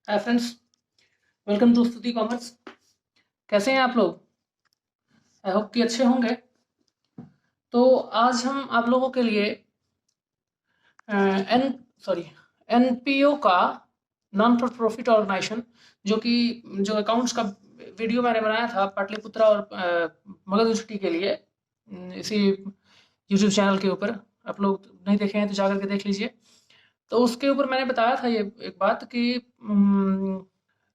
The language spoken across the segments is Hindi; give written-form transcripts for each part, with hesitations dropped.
हाय फ्रेंड्स, वेलकम टू स्तुति कॉमर्स। कैसे हैं आप लोग? आई होप कि अच्छे होंगे। तो आज हम आप लोगों के लिए एन सॉरी एनपीओ का नॉन फॉर प्रॉफिट ऑर्गेनाइजेशन जो अकाउंट्स का वीडियो मैंने बनाया था पाटलिपुत्रा और मगध यूनिवर्सिटी के लिए, इसी यूट्यूब चैनल के ऊपर। आप लोग नहीं देखे हैं तो जाकर के देख लीजिए। तो उसके ऊपर मैंने बताया था ये एक बात कि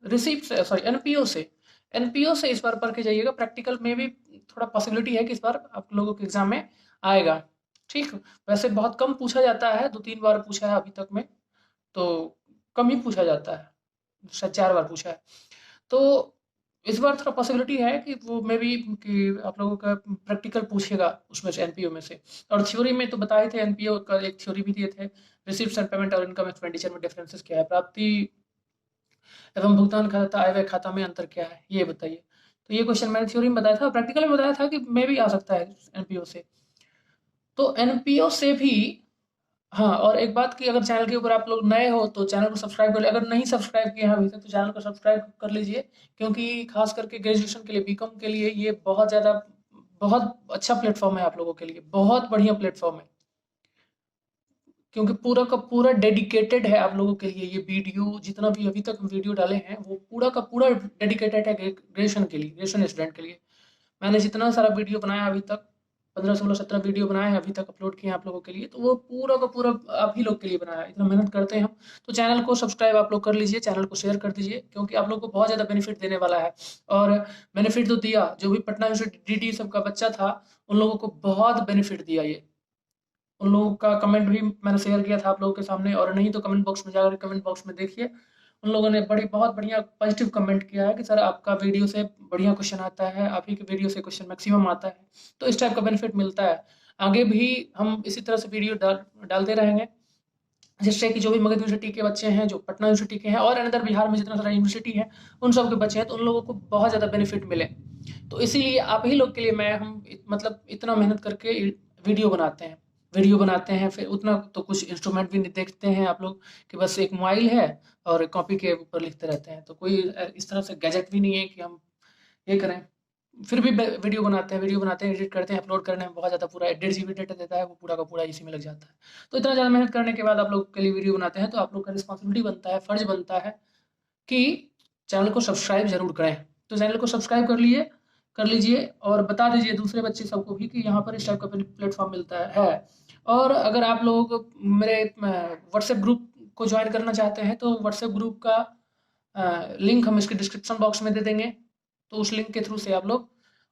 रिसीप्ट से सॉरी एनपीओ से इस बार पढ़ के जाइएगा। प्रैक्टिकल में भी थोड़ा पॉसिबिलिटी है कि इस बार आप लोगों के एग्जाम में आएगा। ठीक, वैसे बहुत कम पूछा जाता है, 2-3 बार पूछा है अभी तक में, तो कम ही पूछा जाता है, शायद 4 बार पूछा है। तो इस बार थोड़ा पॉसिबिलिटी है कि वो मे बी कि आप लोगों का प्रैक्टिकल पूछेगा उसमें से, एनपीओ में से। और थ्योरी में तो बताए थे, एनपीओ का एक थ्योरी भी दिए थे, रिसिप्ट एंड पेमेंट और इनकम एक्सपेंडिचर में डिफरेंसेस क्या है, प्राप्ति एवं भुगतान खाता आय व्यय खाता में अंतर क्या है, ये बताइए। तो ये क्वेश्चन मैंने थ्योरी में बताया था, प्रैक्टिकल में बताया था कि मे भी आ सकता है एनपीओ से। तो एनपीओ से भी, हाँ, और एक बात कि अगर चैनल के ऊपर आप लोग नए हो तो चैनल को सब्सक्राइब कर ले। अगर नहीं सब्सक्राइब किया है अभी तक तो चैनल को सब्सक्राइब कर लीजिए, क्योंकि खास करके ग्रेजुएशन के लिए, बीकॉम के लिए ये बहुत अच्छा प्लेटफॉर्म है आप लोगों के लिए, बहुत बढ़िया प्लेटफॉर्म है। क्योंकि पूरा का पूरा डेडिकेटेड है आप लोगों के लिए। ये वीडियो जितना भी अभी तक वीडियो डाले हैं वो पूरा का पूरा डेडिकेटेड है ग्रेजुएशन के लिए, ग्रेजुएशन स्टूडेंट के लिए। मैंने जितना सारा वीडियो बनाया अभी तक, 15-16-17 वीडियो बनाए हैं अभी तक, अपलोड किए हैं आप लोगों के लिए, तो वो पूरा का पूरा आप ही लोग के लिए बनाया है। इतना मेहनत करते हैं हम। तो चैनल को सब्सक्राइब आप लोग कर लीजिए, चैनल को शेयर कर दीजिए, क्योंकि आप लोग को बहुत ज़्यादा बेनिफिट देने वाला है। और बेनिफिट तो दिया, जो भी पटना यूनिवर्सिटी डीडी सबका बच्चा था उन लोगों को बहुत बेनिफिट दिया ये। उन लोगों का कमेंट भी मैंने शेयर किया था आप लोगों के सामने, और नहीं तो कमेंट बॉक्स में जाकर कमेंट बॉक्स में देखिए। उन लोगों ने बहुत बढ़िया पॉजिटिव कमेंट किया है कि सर आपका वीडियो से बढ़िया क्वेश्चन आता है, आप ही के वीडियो से क्वेश्चन मैक्सिमम आता है। तो इस टाइप का बेनिफिट मिलता है। आगे भी हम इसी तरह से वीडियो डालते रहेंगे, जिससे कि जो भी मगध यूनिवर्सिटी के बच्चे हैं, जो पटना यूनिवर्सिटी के हैं, और अनदर बिहार में जितना सारा यूनिवर्सिटी है उन सब के बच्चे हैं, तो उन लोगों को बहुत ज़्यादा बेनिफिट मिले। तो इसीलिए आप ही लोग के लिए मतलब इतना मेहनत करके वीडियो बनाते हैं। फिर उतना तो कुछ इंस्ट्रूमेंट भी नहीं देखते हैं आप लोग, कि बस एक मोबाइल है और कॉपी के ऊपर लिखते रहते हैं। तो कोई इस तरह से गैजेट भी नहीं है कि हम ये करें। फिर भी वीडियो बनाते हैं, एडिट करते हैं, अपलोड करने में बहुत ज़्यादा, पूरा 1.5 जीबी डेटा देता है, वो पूरा का पूरा इसी में लग जाता है। तो इतना ज़्यादा मेहनत करने के बाद आप लोग के लिए वीडियो बनाते हैं, तो आप लोग का रिस्पॉन्सिबिलिटी बनता है, फर्ज बनता है कि चैनल को सब्सक्राइब जरूर करें। तो चैनल को सब्सक्राइब कर लीजिए और बता दीजिए दूसरे बच्चे सबको भी कि यहाँ पर इस टाइप का प्लेटफॉर्म मिलता है। और अगर आप लोग मेरे व्हाट्सएप ग्रुप को ज्वाइन करना चाहते हैं तो व्हाट्सएप ग्रुप का लिंक हम इसके डिस्क्रिप्शन बॉक्स में दे देंगे। तो उस लिंक के थ्रू से आप लोग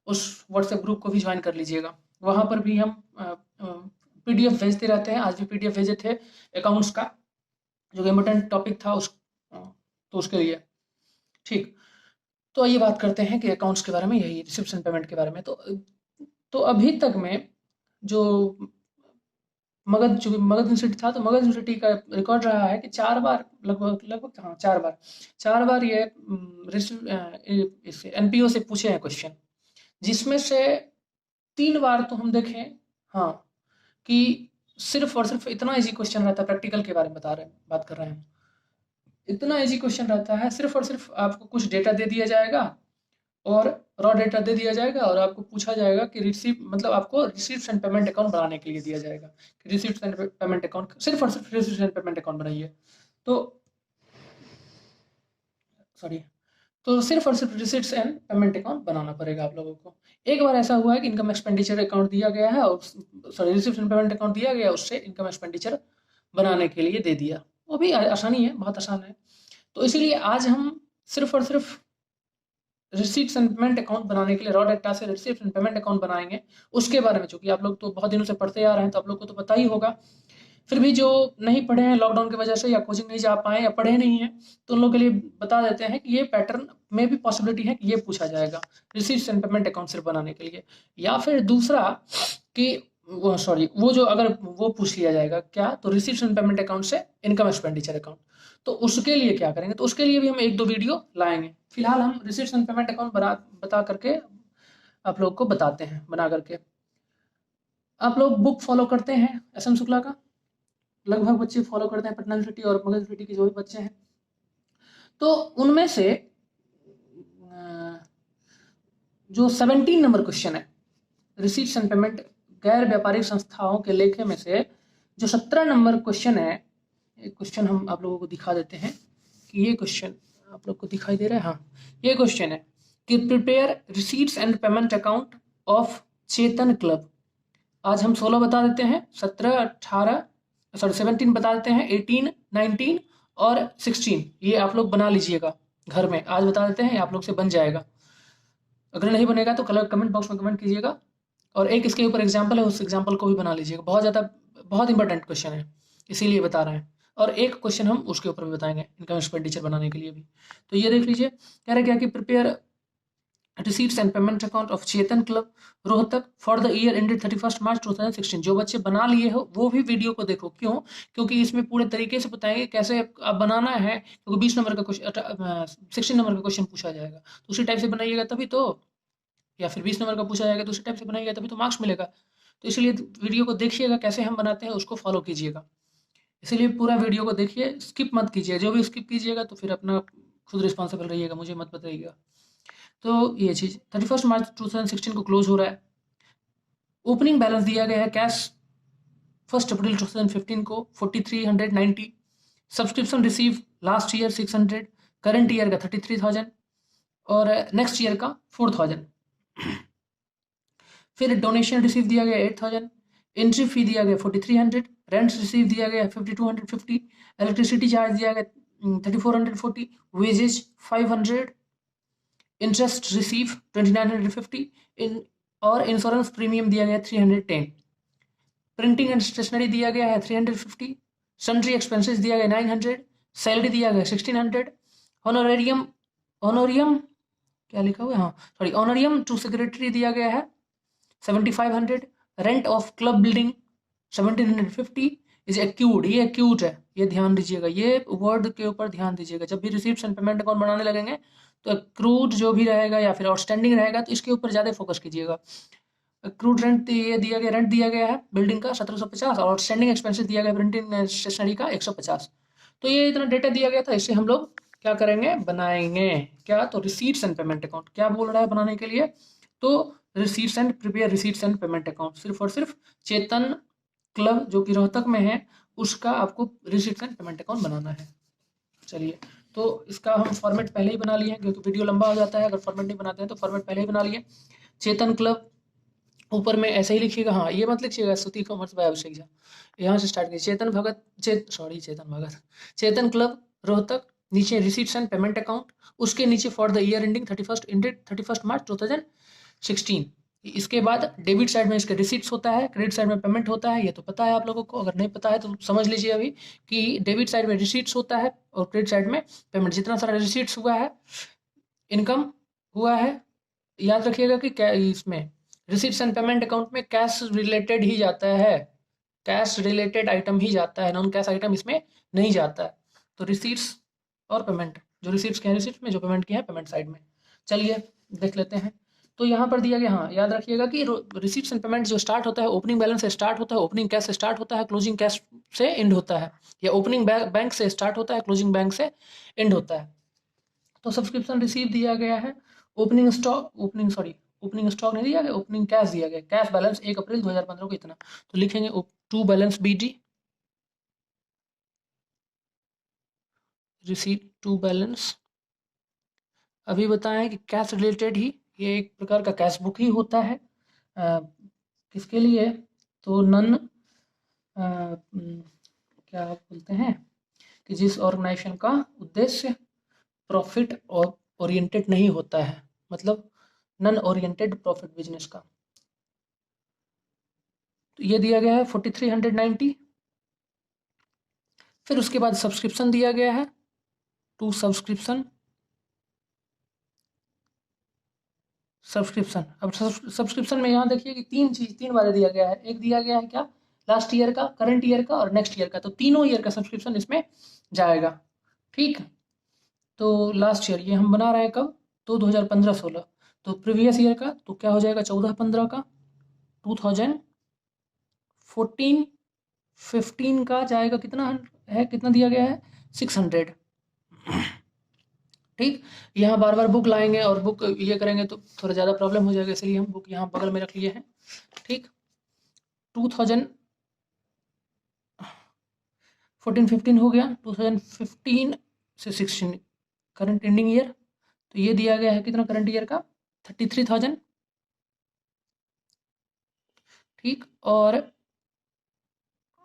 उस व्हाट्सएप ग्रुप को भी ज्वाइन कर लीजिएगा। वहाँ पर भी हम पीडीएफ भेजते रहते हैं। आज भी पीडीएफ भेजे थे अकाउंट्स का, जो कि इम्पोर्टेंट टॉपिक था तो उसके लिए। ठीक, तो आइए बात करते हैं कि अकाउंट्स के बारे में, यही रिसिप्शन पेमेंट के बारे में। तो अभी तक में जो मगध यूनिवर्सिटी था, तो मगध यूनिवर्सिटी का रिकॉर्ड रहा है कि 4 बार, लगभग लगभग, हाँ, 4 बार ये इससे एनपीओ से पूछे हैं क्वेश्चन, जिसमें से 3 बार तो हम देखें, हाँ, कि सिर्फ और सिर्फ इतना इजी क्वेश्चन रहता है। प्रैक्टिकल के बारे में बात कर रहे हैं। इतना इजी क्वेश्चन रहता है, सिर्फ और सिर्फ आपको कुछ डेटा दे दिया जाएगा और रॉ डेटा दे दिया जाएगा, और आपको पूछा जाएगा कि रिसीव मतलब आपको रिसीव्स एंड पेमेंट अकाउंट बनाने के लिए दिया जाएगा कि रिसीव्स एंड पेमेंट अकाउंट, सिर्फ और सिर्फ रिसीव्स एंड पेमेंट अकाउंट बनाइए। तो सॉरी तो सिर्फ और सिर्फ रिसिप्ट्स एंड पेमेंट अकाउंट बनाना पड़ेगा आप लोगों को। एक बार ऐसा हुआ है कि इनकम एक्सपेंडिचर अकाउंट दिया गया है, और sorry receipts and payment account दिया गया, उससे इनकम एक्सपेंडिचर बनाने के लिए दे दिया। वो भी आसानी है, बहुत आसान है। तो इसीलिए आज हम सिर्फ और सिर्फ रिसीट्स एंड पेमेंट अकाउंट बनाने के लिए, रॉ डेटा से रिसीट्स एंड पेमेंट अकाउंट बनाएंगे, उसके बारे में। चूंकि आप लोग तो बहुत दिनों से पढ़ते आ रहे हैं तो आप लोग को तो पता ही होगा। फिर भी जो नहीं पढ़े हैं लॉकडाउन की वजह से, या कोचिंग नहीं जा पाए, या पढ़े नहीं हैं, तो उन लोगों के लिए बता देते हैं कि ये पैटर्न में भी पॉसिबिलिटी है कि ये पूछा जाएगा रिसीट्स एंड पेमेंट अकाउंट सिर्फ बनाने के लिए। या फिर दूसरा कि वो जो अगर वो पूछ लिया जाएगा क्या, तो रिसीट्स एंड पेमेंट अकाउंट से इनकम एक्सपेंडिचर अकाउंट, तो उसके लिए क्या करेंगे, तो उसके लिए भी हम 1-2 वीडियो लाएंगे। फिलहाल हम रिसीट्स एंड पेमेंट अकाउंट बता करके आप लोग को बताते हैं, बना करके। आप लोग बुक फॉलो करते हैं एस एम शुक्ला का? लगभग बच्चे फॉलो करते हैं, पटना यूनिवर्सिटी और मगध यूनिवर्सिटी के जो भी बच्चे हैं। तो उनमें से जो 17 नंबर क्वेश्चन है रिसीट्स एंड पेमेंट गैर व्यापारिक संस्थाओं के लेखे में से जो 17 नंबर क्वेश्चन है, एक क्वेश्चन हम आप लोगों को दिखा देते हैं कि ये क्वेश्चन आप लोग को दिखाई दे रहा है। हाँ, ये क्वेश्चन है कि prepare receipts and payment account of Chetan club. आज हम 16 बता देते हैं, 17, 18 सॉरी 17 बता देते हैं, 18, 19 और 16 ये आप लोग बना लीजिएगा घर में। आज बता देते हैं, आप लोग से बन जाएगा। अगर नहीं बनेगा तो कलर कमेंट बॉक्स में कमेंट कीजिएगा। और एक इसके ऊपर एग्जाम्पल है, उस एग्जाम्पल को भी बना लीजिएगा। बहुत इंपॉर्टेंट क्वेश्चन है, इसीलिए बता रहे हैं। और एक क्वेश्चन हम उसके ऊपर भी बताएंगे इनकम एक्सपेंडिचर बनाने के लिए भी। तो ये देख लीजिए, कह रहे क्या कि prepare receipts and payment account of Chetan club Rohtak for the year ended 31 मार्च 2016। जो बच्चे बना लिए हो वो भी वीडियो को देखो। क्यों? क्योंकि इसमें पूरे तरीके से बताएंगे कैसे आप बनाना है, क्योंकि 20 नंबर का क्वेश्चन 16 नंबर का क्वेश्चन पूछा जाएगा, तो उसी टाइप से बनाइएगा तभी तो, या फिर 20 नंबर का पूछा जाएगा तो उसी टाइप से बनाइएगा तभी तो मार्क्स मिलेगा। तो इसलिए वीडियो को देखिएगा, कैसे हम बनाते हैं उसको फॉलो कीजिएगा। इसीलिए पूरा वीडियो को देखिए, स्किप मत कीजिए। जो भी स्किप कीजिएगा तो फिर अपना खुद रिस्पॉन्सिबल रहिएगा, मुझे मत बताइएगा। तो ये चीज़ 31 मार्च 2016 को क्लोज हो रहा है। ओपनिंग बैलेंस दिया गया है कैश 1 अप्रैल 2015 को 4390, subscription receive last year 600, current year का 33,000 और नेक्स्ट ईयर का 4,000। फिर डोनेशन रिसीव दिया गया 8,000, एंट्री फी दिया गया 4,300, रेंट्स रिसीव दिया गया 5,250, इलेक्ट्रिसिटी चार्ज दिया गया 3,440, वेजेज 500, इंटरेस्ट रिसीव 2,950 इन और इंश्योरेंस प्रीमियम दिया गया 310, प्रिंटिंग एंड स्टेशनरी दिया गया है 350, सन्ड्री एक्सपेंसेस दिया गया 900, सैलरी दिया गया 1,600, ऑनोरेरियम ऑनोरियम क्या लिखा हुआ है, हाँ सॉरी, ऑनोरियम टू सेक्रेटरी दिया गया है 7,500, rent of club building 1,750 is accrued. ये एक्यूट है, ये ध्यान दीजिएगा, ये वर्ड के ऊपर ध्यान दीजिएगा। जब भी रिसीप्ट एंड पेमेंट अकाउंट बनाने लगेंगे तो एक्रूड जो भी रहेगा या फिर आउटस्टैंडिंग रहेगा तो इसके ऊपर ज़्यादा फोकस कीजिएगा। एक्रूड रेंट ये दिया गया, रेंट दिया गया है बिल्डिंग का 1,750 और आउटस्टैंडिंग एक्सपेंसेस दिया गया प्रिंटिंग स्टेशनरी का 150। तो ये इतना डेटा दिया गया था, इससे हम लोग क्या करेंगे, बनाएंगे क्या, तो रिसीट्स एंड पेमेंट अकाउंट। क्या बोल रहा है बनाने के लिए, तो receipts and prepare receipts and payment account सिर्फ और सिर्फ चेतन क्लब जो कि रोहतक में है उसका आपको रिसीट्स एंड पेमेंट अकाउंट बनाना है। चलिए, तो इसका हम फॉर्मेट पहले ही बना लिए हैं क्योंकि वीडियो लंबा हो जाता है अगर फॉर्मेट नहीं बनाते हैं, तो फॉर्मेट पहले ही बना लिए। चेतन क्लब ऊपर में ऐसे ही लिखिएगा, हाँ ये मत लिखिएगा स्तुति कॉमर्स बाय अभिषेक झा, यहाँ से स्टार्ट कीजिए चेतन क्लब रोहतक, नीचे रिसीट्स एंड पेमेंट अकाउंट, उसके नीचे फॉर द ईयर एंडिंग 31 मार्च 2016। इसके बाद डेबिट साइड में इसके रिसीट्स होता है, क्रेडिट साइड में पेमेंट होता है, ये तो पता है आप लोगों को। अगर नहीं पता है तो समझ लीजिए अभी कि डेबिट साइड में रिसीट्स होता है और क्रेडिट साइड में पेमेंट। जितना सारा रिसीट्स हुआ है, इनकम हुआ है, याद रखिएगा कि क्या इसमें रिसीट्स एंड पेमेंट अकाउंट में कैश रिलेटेड ही जाता है, कैश रिलेटेड आइटम ही जाता है, नॉन कैश आइटम इसमें नहीं जाता है। तो रिसीट्स और पेमेंट, जो रिसीट्स के हैं रिसीट्स में, जो पेमेंट के हैं पेमेंट साइड में। चलिए देख लेते हैं। तो यहाँ पर दिया गया, हाँ याद रखिएगा कि रिसीट्स एंड पेमेंट जो स्टार्ट होता है ओपनिंग बैलेंस से स्टार्ट होता है, ओपनिंग कैश से स्टार्ट होता है, क्लोजिंग कैश से एंड होता है, या ओपनिंग बैंक से स्टार्ट होता है, क्लोजिंग बैंक से एंड होता है। तो सब्सक्रिप्शन रिसीव दिया गया है, ओपनिंग स्टॉक नहीं दिया गया, ओपनिंग कैश दिया गया, कैश बैलेंस 1 अप्रैल 2015 को इतना। तो लिखेंगे to balance BD, receipt to balance. अभी बताएं कि कैश रिलेटेड ही, ये एक प्रकार का कैश बुक ही होता है। किसके लिए, तो नन क्या बोलते हैं कि जिस ऑर्गेनाइजेशन का उद्देश्य प्रॉफिट और ओरिएंटेड नहीं होता है, मतलब नन ओरिएंटेड प्रॉफिट बिजनेस का। तो ये दिया गया है 4,390। फिर उसके बाद सब्सक्रिप्शन दिया गया है, टू सब्सक्रिप्शन। अब सब्सक्रिप्शन में यहाँ देखिए कि तीन बार दिया गया है। एक दिया गया है क्या, लास्ट ईयर का, करंट ईयर का और नेक्स्ट ईयर का। तो तीनों ईयर का सब्सक्रिप्शन इसमें जाएगा। ठीक, तो लास्ट ईयर ये हम बना रहे हैं कब, तो 2015-16। तो प्रीवियस ईयर का तो क्या हो जाएगा, 14-15 का, 2014-15 का जाएगा। कितना है, कितना दिया गया है, 600। ठीक, यहाँ बार बार बुक लाएंगे और बुक ये करेंगे तो थोड़ा ज़्यादा प्रॉब्लम हो जाएगा, इसलिए हम बुक यहाँ बगल में रख लिए हैं। ठीक, 2014-15 हो गया, 2015 से 16 करंट एंडिंग ईयर, तो ये दिया गया है कितना करंट ईयर का 33,000। ठीक, और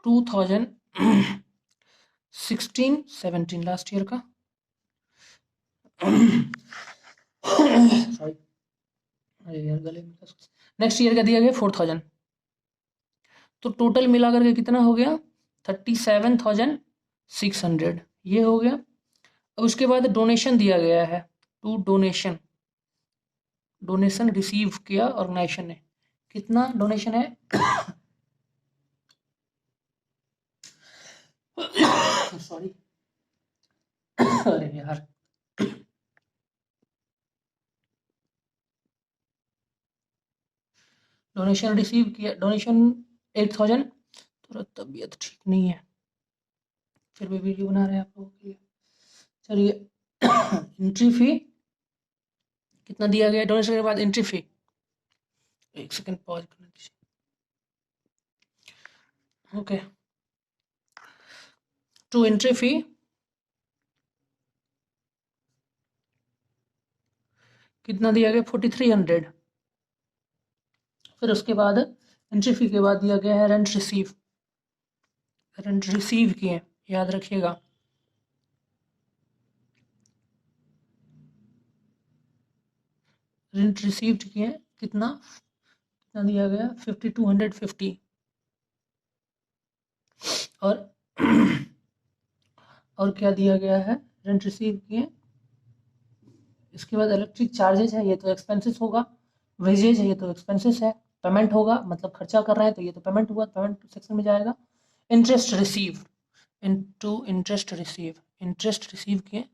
2016-17 लास्ट ईयर का सॉरी, अरे यार गले में, नेक्स्ट ईयर का दिया गया 4,000। तो टोटल मिला करके कितना हो गया 37,600, ये हो गया। अब उसके बाद डोनेशन दिया गया है, टू डोनेशन, डोनेशन रिसीव किया ऑर्गेनाइजेशन ने, कितना डोनेशन है सॉरी अरे यार, डोनेशन रिसीव किया, डोनेशन 8,000। थोड़ा तबीयत ठीक नहीं है, फिर भी वीडियो बना रहे हैं आप लोगों के लिए। चलिए एंट्री फी कितना दिया गया डोनेशन के बाद, एंट्री फी, एक सेकंड पॉज करने दीजिए। ओके, टू एंट्री फी कितना दिया गया 4,300। फिर उसके बाद एंट्री फी के बाद दिया गया है रेंट रिसीव, रेंट रिसीव किए, याद रखिएगा। रेंट रिसीव्ड किए कितना, कितना दिया गया 5,250। और और क्या दिया गया है, रेंट रिसीव किए, इसके बाद इलेक्ट्रिक चार्जेज है, ये तो एक्सपेंसेस होगा, वेजेज है, ये तो एक्सपेंसेस है, पेमेंट होगा मतलब खर्चा कर रहे हैं तो ये तो पेमेंट हुआ, पेमेंट सेक्शन में जाएगा। Interest receive, into interest receive, interest receive किए,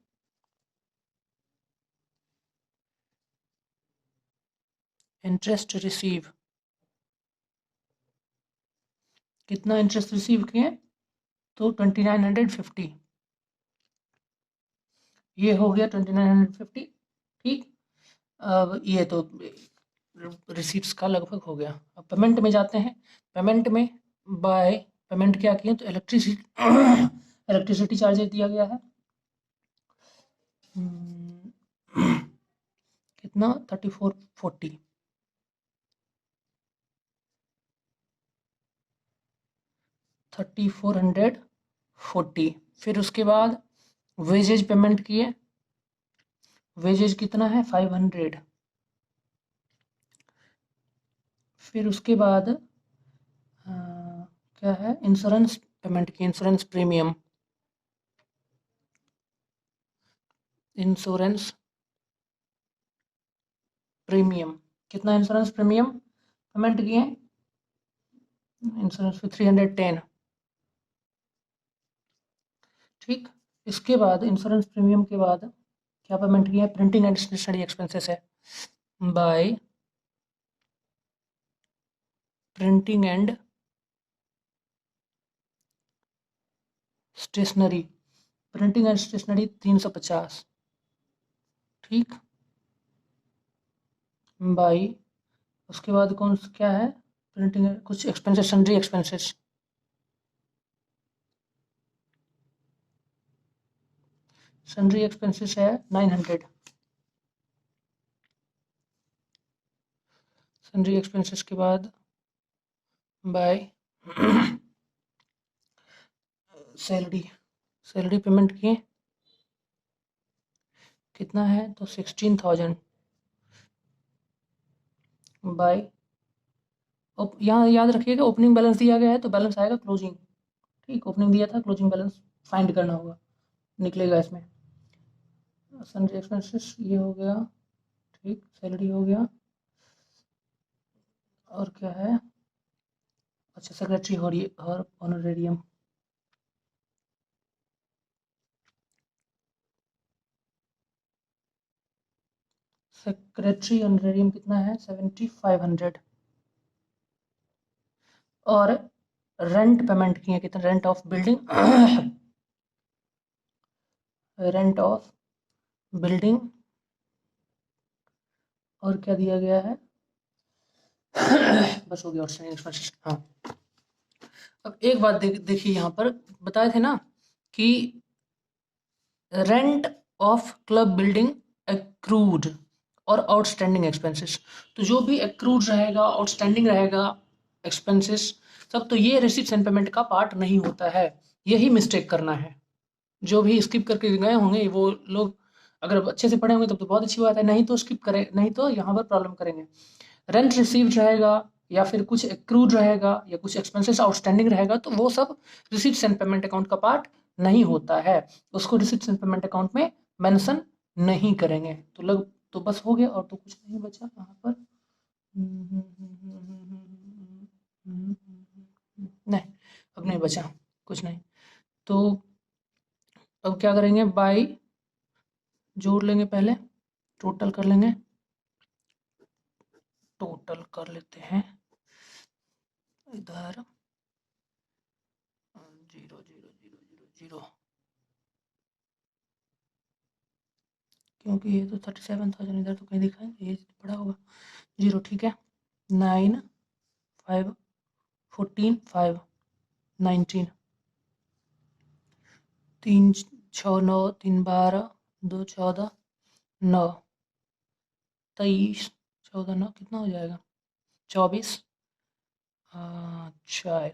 इंटरेस्ट रिसीव कितना इंटरेस्ट रिसीव किए, तो 2,950, ये हो गया 2,950। ठीक, अब ये तो रिसीप्ट्स का लगभग हो गया। अब पेमेंट में जाते हैं, पेमेंट में बाय पेमेंट क्या किए, तो इलेक्ट्रिसिटी इलेक्ट्रिसिटी चार्जेस दिया गया है कितना 3,440, 3,440। फिर उसके बाद वेजेज पेमेंट किए, वेजेज कितना है 500। फिर उसके बाद क्या है, इंश्योरेंस पेमेंट की, इंश्योरेंस प्रीमियम, इंश्योरेंस प्रीमियम कितना, इंश्योरेंस प्रीमियम पेमेंट किए, इंश्योरेंस पे 310। ठीक, इसके बाद इंश्योरेंस प्रीमियम के बाद क्या पेमेंट किया, प्रिंटिंग एंड स्टेशनरी एक्सपेंसेस है, by printing and stationery, printing and stationery 350। ठीक, बाई उसके बाद कौन सा क्या है, प्रिंटिंग कुछ expenses, sundry expenses, sundry expenses है 900, सन्ड्री एक्सपेंसेस के बाद बाय सैलरी, सैलरी पेमेंट किए कितना है, तो 16,000 बाय, यहाँ याद रखिएगा ओपनिंग बैलेंस दिया गया है तो बैलेंस आएगा क्लोजिंग। ठीक, ओपनिंग दिया था, क्लोजिंग बैलेंस फाइंड करना होगा, निकलेगा इसमें। सन्ड्री एक्सपेंसेस ये हो गया, ठीक, सैलरी हो गया, और क्या है, अच्छा सेक्रेटरी हो रही और ऑनरेरियम, सेक्रेटरी ऑनरेरियम कितना है 7,500। और रेंट पेमेंट किए कितना, rent of building rent of building, और क्या दिया गया है? बस हो गया आउटस्टैंडिंग एक्सपेंसेस। हाँ, अब एक बात देखिए यहाँ पर बताए थे ना कि rent of club building accrued और आउटस्टैंडिंग एक्सपेंसेस। तो जो भी एक्रूड रहेगा, आउटस्टैंडिंग रहेगा एक्सपेंसेस सब, तो ये रिसिप्ट्स एंड पेमेंट का पार्ट नहीं होता है। यही मिस्टेक करना है। जो भी स्किप करके गए होंगे वो लोग, अगर अच्छे से पढ़े होंगे तब तो बहुत अच्छी बात है, नहीं तो स्किप करें, नहीं तो यहाँ पर प्रॉब्लम करेंगे। रेंट रिसीव्ड रहेगा या फिर कुछ एक्रूड रहेगा या कुछ एक्सपेंसेस आउटस्टैंडिंग रहेगा, तो वो सब रिसिप्ट्स एंड पेमेंट अकाउंट का पार्ट नहीं होता है। उसको रिसिप्ट्स एंड पेमेंट अकाउंट में मेंशन नहीं करेंगे। तो बस हो गया, और तो कुछ नहीं बचा यहाँ पर। नहीं, अब नहीं बचा कुछ नहीं। तो अब क्या करेंगे, बाई जोड़ लेंगे, पहले टोटल कर लेंगे, टोटल कर लेते हैं इधर 0 0 0 0 0, क्योंकि ये तो 37,000 इधर तो कहीं दिखा है, ये पड़ा होगा 0, ठीक है। 9 5 14 5 19, 3 6 9 3 12 2 14 9 23 14 9 कितना हो जाएगा, 24 4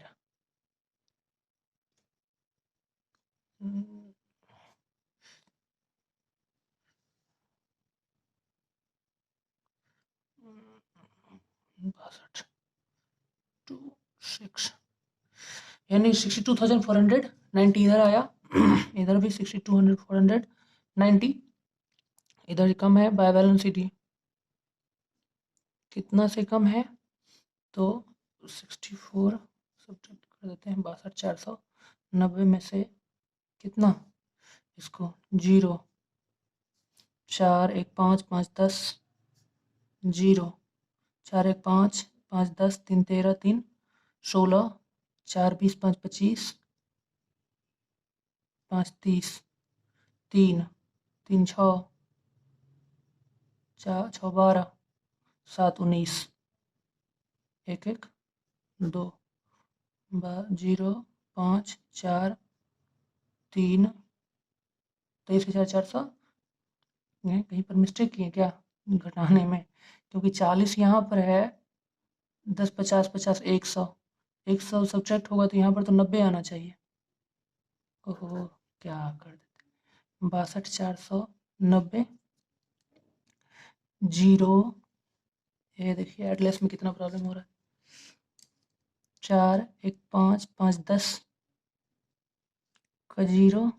62 6, यानी 62,490 इधर आया। इधर भी 62,490, इधर कम है बाय बैलेंस शीट। कितना से कम है, तो 64 सब्ट्रैक्ट कर देते हैं, 62,490 में से कितना, इसको 0 4 1 5 5 10 0 4 1 5 5 10 3 13 3 16 4 20 5 25 5 30 3 3 6 4 6 12 7 19 1 1 2 0 5 4 3 23,400। कहीं पर मिस्टेक किए क्या घटाने में, क्योंकि 40 यहाँ पर है, 10 50 50 100, 100 सब्ट्रैक्ट होगा तो यहाँ पर तो 90 आना चाहिए। ओहो, क्या कर देते, 62,490 0, ये देखिए एटलेस में कितना प्रॉब्लम हो रहा है, 4 1 5 5 10 का 0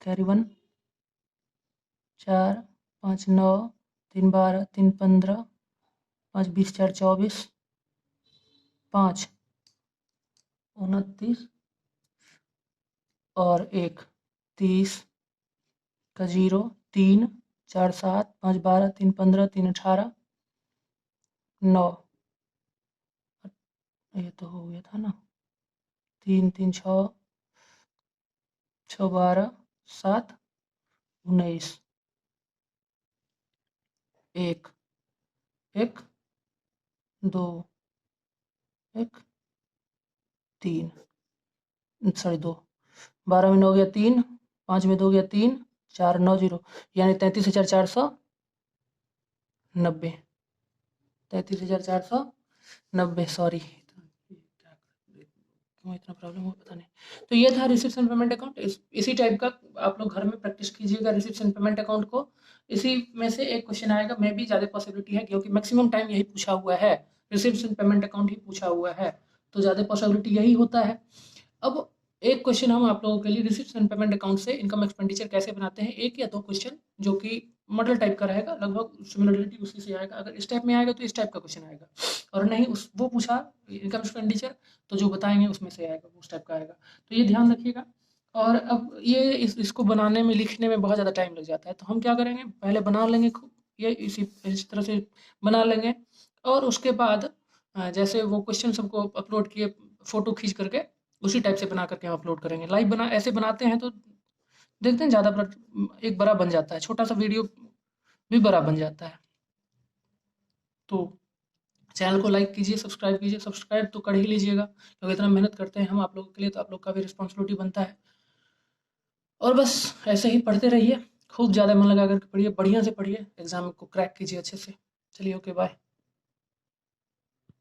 कैरी 1 4 5 9 3 12 3 15 5 20 4 24 5 29 और 1 30 का 0 3 4 7 5 12 3 15 3 18 9, ये तो हो गया था ना, 3 3 6 6 12 7 19 1 1 2 1 3 सॉरी 2, 12 में 9 गया 3, 5 में 2 गया 3, 4 9 0, यानी 33,490, 33,490, सॉरी क्यों इतना प्रॉब्लम हो पता नहीं। तो ये था रिसिप्ट्स एंड पेमेंट अकाउंट। इसी टाइप का आप लोग घर में प्रैक्टिस कीजिएगा रिसिप्ट्स एंड पेमेंट अकाउंट को। इसी में से एक क्वेश्चन आएगा, मे भी ज़्यादा पॉसिबिलिटी है क्योंकि मैक्सिमम टाइम यही पूछा हुआ है, रिसिप्ट्स एंड पेमेंट अकाउंट ही पूछा हुआ है, तो ज़्यादा पॉसिबिलिटी यही होता है। अब एक क्वेश्चन हम आप लोगों के लिए रिसिप्ट्स एंड पेमेंट अकाउंट से इनकम एक्सपेंडिचर कैसे बनाते हैं, एक या दो क्वेश्चन जो कि मॉडल टाइप का रहेगा, लगभग सिमिलरिटी उसी से आएगा। अगर इस टाइप में आएगा तो इस टाइप का क्वेश्चन आएगा, और नहीं उस वो पूछा इनकम एक्सपेंडिचर तो जो बताएंगे उसमें से आएगा, उस टाइप का आएगा। तो ये ध्यान रखिएगा। और अब ये इसको बनाने में लिखने में बहुत ज़्यादा टाइम लग जाता है, तो हम क्या करेंगे, पहले बना लेंगे खूब, ये इस तरह से बना लेंगे, और उसके बाद जैसे वो क्वेश्चन सबको अपलोड किए, फोटो खींच करके उसी टाइप से बना करके हम अपलोड करेंगे। लाइव बना ऐसे बनाते हैं तो देखते हैं ज़्यादा एक बड़ा बन जाता है, छोटा सा वीडियो भी बड़ा बन जाता है। तो चैनल को लाइक कीजिए, सब्सक्राइब तो कर ही लीजिएगा, क्योंकि इतना मेहनत करते हैं हम आप लोगों के लिए, तो आप लोग का भी रिस्पॉन्सिबिलिटी बनता है। और बस ऐसे ही पढ़ते रहिए, खूब ज़्यादा मन लगा कर पढ़िए, बढ़िया से पढ़िए, एग्ज़ाम को क्रैक कीजिए अच्छे से। चलिए, ओके, बाय।